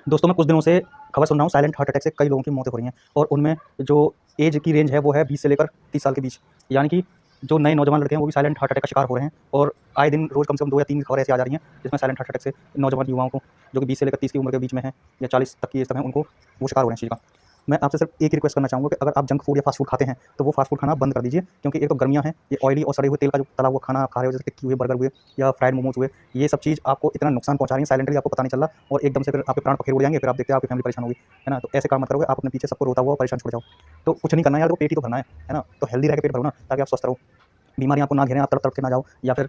दोस्तों, मैं कुछ दिनों से खबर सुन रहा हूँ साइलेंट हार्ट अटैक से कई लोगों की मौतें हो रही हैं और उनमें जो एज की रेंज है वो है 20 से लेकर 30 साल के बीच। यानी कि जो नए नौजवान लड़के हैं वो भी साइलेंट हार्ट अटैक का शिकार हो रहे हैं और आए दिन रोज़ कम से कम 2 या 3 खबरें ऐसी आ जा रही हैं जिसमें साइलेंट हार्ट अटैक से नौजवान युवाओं को, जो कि 20 से लेकर 30 की उम्र के बीच में हैं या 40 तक की एज तक हैं, उनको वो शिकार हो रहे हैं इस चीज़ का। मैं आपसे सिर्फ एक ही रिक्वेस्ट करना चाहूँगा कि अगर आप जंक फूड या फास्ट फूड खाते हैं तो वो फास्ट फूड खाना बंद कर दीजिए, क्योंकि एक तो गर्मियाँ हैं, ये ऑयली और सड़े हुए तेल का जो तला हुआ खाना आप खा रहे हो, जैसे टिक्की हुए, बर्गर हुए या फ्राइड मोमोज हुए, ये सब चीज़ आपको इतना नुकसान पहुँचा रही है साइलेंटली, आपको पता नहीं चल रहा और एकदम से फिर आपके प्राण पखेरु उड़ जाएँगे, फिर आप देखते हैं आपकी फैमिली परेशान होगी, है ना? तो ऐसे काम मत करोगे, आप अपने पीछे सबको रोता हुआ परेशान छोड़ जाओ। तो कुछ नहीं करना है यार, तो पेट ही तो भरना है ना? तो हेल्दी रह के पेट भरो ना, ताकि आप स्वस्थ रहो, बीमारियाँ आपको ना घेरें, आप तड़प-तड़प के ना जाओ या फिर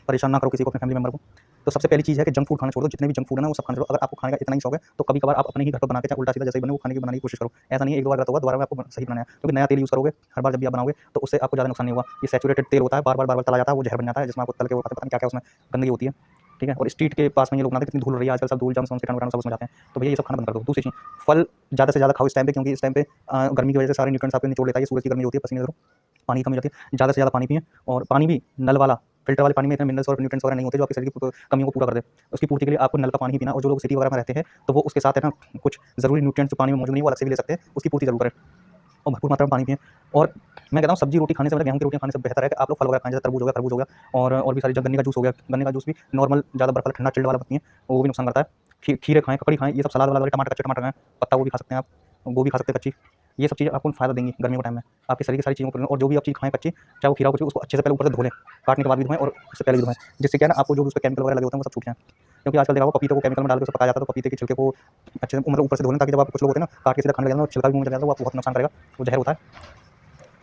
परेशान ना करो किसी को, अपने फैमिली मेंबर को। तो सबसे पहली चीज़ है कि जंक फूड खाना छोड़ दो, जितने भी जंक फूड है ना वो सब खाना छोड़ो। अगर आपको खाने का इतना ही शौक है तो कभी-कभार आप अपने ही घर पर बना के, चाहे उल्टा-सीधा जैसे ही बने वो खाने की कोशिश करो। ऐसा नहीं है 1-2 बार गलत होगा, दोबारा में आपको सही बनाना है, क्योंकि नया तेल यूज़ करोगे हर बार जब भी आप बनाओगे तो उससे आपको ज़्यादा नुकसान नहीं होगा। ये सैचुरेटेड तेल होता है, बार-बार तला जाता है, वो ज़हर बन जाता है, जिसमें आपको तल के वो खाते हैं, पता नहीं क्या-क्या उसमें गंदगी होती है, ठीक है? और स्ट्रीट के पास में ये लोग बनाते हैं, कितनी धूल उड़ रही है आजकल, सब धूल जम्स वम्स कीटाणु-विटाणु सब उसमें जाते हैं। तो भैया ये सब खाना बंद कर दो। दूसरी चीज़, फल ज़्यादा से ज़्यादा खाओ इस टाइम पे, क्योंकि इस टाइम पे गर्मी की वजह से सारे न्यूट्रिएंट्स आपके निचोड़ लेता है, ये सूरज की गर्मी होती है, पसीने से पानी की कमी हो जाती है। ज़्यादा से ज़्यादा पानी पिएँ और पानी भी नल वाला, फ़िल्टर वाले पानी में इतने मिनरल्स और न्यूट्रिएंट्स वगैरह नहीं होते जो आपके शरीर की कमियों को पूरा कर दे। उसकी पूर्ति के लिए आपको नल का पानी ही पीना, और जो लोग सिटी वगैरह में रहते हैं तो वो उसके साथ है ना कुछ ज़रूरी न्यूट्रिएंट्स जो पानी में मौजूद नहीं है वो अलग से भी ले सकते हैं, उसकी पूर्ति ज़रूर करें और भरपूर मात्रा में पानी पिएँ। और मैं कहता हूँ सब्ज़ी रोटी खाने से, मतलब गेहूँ की रोटियाँ खाने से बेहतर है कि आप लोग फल वगैरह खाएँ, जैसे तरबूज हो गया और भी सारी, गन्ने का जूस हो गया। गन्ने का जूस भी नॉर्मल, ज़्यादा बर्फ वाला ठंडा चिल्ड वाला मत पिएँ, वो भी नुकसान करता है। खीरे खाएँ, ककड़ी खाएँ, ये सब सलाद वलाद, टमाटर, कच्चे टमाटर खाएँ, पत्ता गोभी खा सकते हैं आप, गोभी खा सकते हैं कच्ची। ये सब चीज़ें आपको फ़ायदा देंगी गर्मियों के टाइम में, आपके शरीर की सारी चीज़ों को। और जो भी आप चीज़ खाएँ कच्ची, चाहे वो खीरा हो कुछ भी, उसको अच्छे से पहले ऊपर से धो लें, काटने के बाद भी धोएँ और उससे पहले भी धोएँ, जिससे क्या है ना आपको जो भी उसपे केमिकल वगैरह लगे होते हैं वो सब छूट जाएँ। क्योंकि आजकल देखा होगा पपीते को केमिकल में डाल के उसे पकाया जाता है, तो पपीते के छिलके को अच्छे से मतलब ऊपर से धो लें, ताकि जब आप, कुछ लोग होते हैं ना काट के सीधा खाने लग जाते हैं और छिलका भी मुँह में चला जाता है, वो आपको बहुत नुकसान करेगा, वो ज़हर होता है।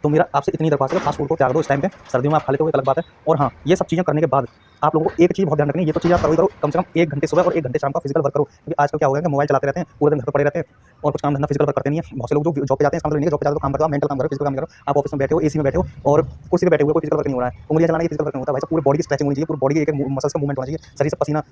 तो मेरा आपसे इतनी दरख्वास्त है कि फास्ट फूड को त्याग दो इस टाइम पे। सर्दियों में आप खा लेते हो एक अलग बात है। और हाँ, ये सब चीज़ें करने के बाद आप लोगों को एक चीज़ बहुत ध्यान रखनी है, ये तो चीज़ आप करो ही करो, कम से कम 1 घंटे सुबह और 1 घंटे शाम का फिजिकल वर्क करो। क्योंकि आजकल क्या हो गया है कि मोबाइल चलाते रहते हैं, पूरे दिन घर पे पड़े रहते हैं और कुछ काम धंधा फिजिकल वर्क करते नहीं है। बहुत से लोग जो जॉब पे जाते हैं, इसका मतलब नहीं है जॉब पे जाते हो तो काम करते हो, आप मेंटल काम करो, फिजिकल काम नहीं करो। आप ऑफिस में बैठे हो, एसी में बैठे हो और कुर्सी पे बैठे हुए, कोई फिजिकल वर्क नहीं हो रहा है। उंगलियाँ चलाना ये फिजिकल वर्क नहीं होता भाई साहब, पूरे बॉडी की स्ट्रेचिंग होनी चाहिए, पूरी बॉडी के एक-एक मसल्स का मूवमेंट होना चाहिए, शरीर से पसीना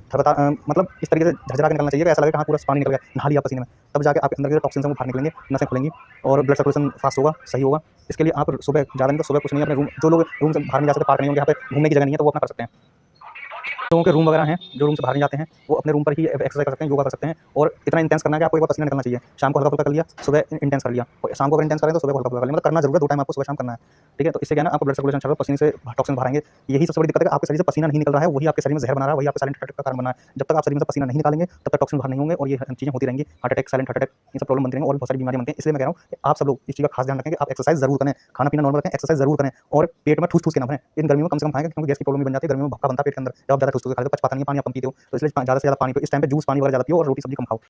मतलब इस तरीके से झरझरा के निकलना चाहिए कि ऐसा लगे कि हाँ, पूरा पानी निकल गया, नहा लिया पसीने में। तब जाके आपके अंदर के जो टॉक्सिन्स हैं वो बाहर निकलेंगे, नसें खुलेंगी और ब्लड सर्कुलेशन फास्ट होगा, सही होगा। इसके लिए आप सुबह ज़्यादा नहीं तो सुबह कुछ नहीं, अपने रूम, जो लोग रूम से बाहर नहीं जा सकते, पार्क नहीं होंगे, यहाँ पे घूमने की जगह नहीं है, तो वो अपना कर सकते हैं। लोगों के रूम वगैरह हैं, जो रूम से बाहर नहीं जाते हैं, वो अपने रूम पर ही एक्सरसाइज कर सकते हैं, योगा कर सकते हैं और इतना इंटेंस करना है कि आपको एक बार पसीना निकलना चाहिए। शाम को हल्का-फुल्का कर लिया, सुबह इंटेंस कर लिया और शाम को अगर इंटेंस करें तो सुबह को हल्का-फुल्का कर लिया, मतलब करना ज़रूर है, 2 टाइम आपको सुबह शाम करना है, ठीक है? तो इससे क्या है ना आपको ब्लड सर्कुलेशन अच्छा होगा, पसीने से टॉक्सिन बाहर आएँगे। यही सबसे बड़ी दिक्कत है कि आपके शरीर से पसीना नहीं निकल रहा है, वही आपके शरीर में ज़हर बना रहा है, वही आपके साइलेंट हार्ट अटैक का कारण बना है। जब तक आप शरीर में से पसीना नहीं निकालेंगे, तब तक टॉक्सिन बाहर नहीं होंगे और ये चीज़ें होती रहेंगी, heart attack, silent heart attack, ये सब प्रॉब्लम बनती रहेंगी और भी बहुत सारी बीमारियाँ बनती हैं। इसलिए मैं कह रहा हूँ कि आप सब लोग इस चीज़ का खास ध्यान रखें कि आप एक्सरसाइज ज़रूर करें, खाना-पीना नॉर्मल रखें, एक्सरसाइज ज़रूर करें और पेट में ठूस-ठूस के ना भरें। इन गर्मियों में कम से कम खाएँ, क्योंकि गैस की प्रॉब्लम भी बन जाती है, गर्मियों में भक्का बनता है पेट के अंदर। जब आप ज़्यादा ठूस-ठूस के खा लेते हो, पच पाता नहीं है, पानी आप कम पीते हो, तो इसलिए ज़्यादा से ज़्यादा पानी पियो। इस टाइम पे जूस, पानी वगैरह ज़्यादा पियो और रोटी-सब्ज़ी कम खाओ।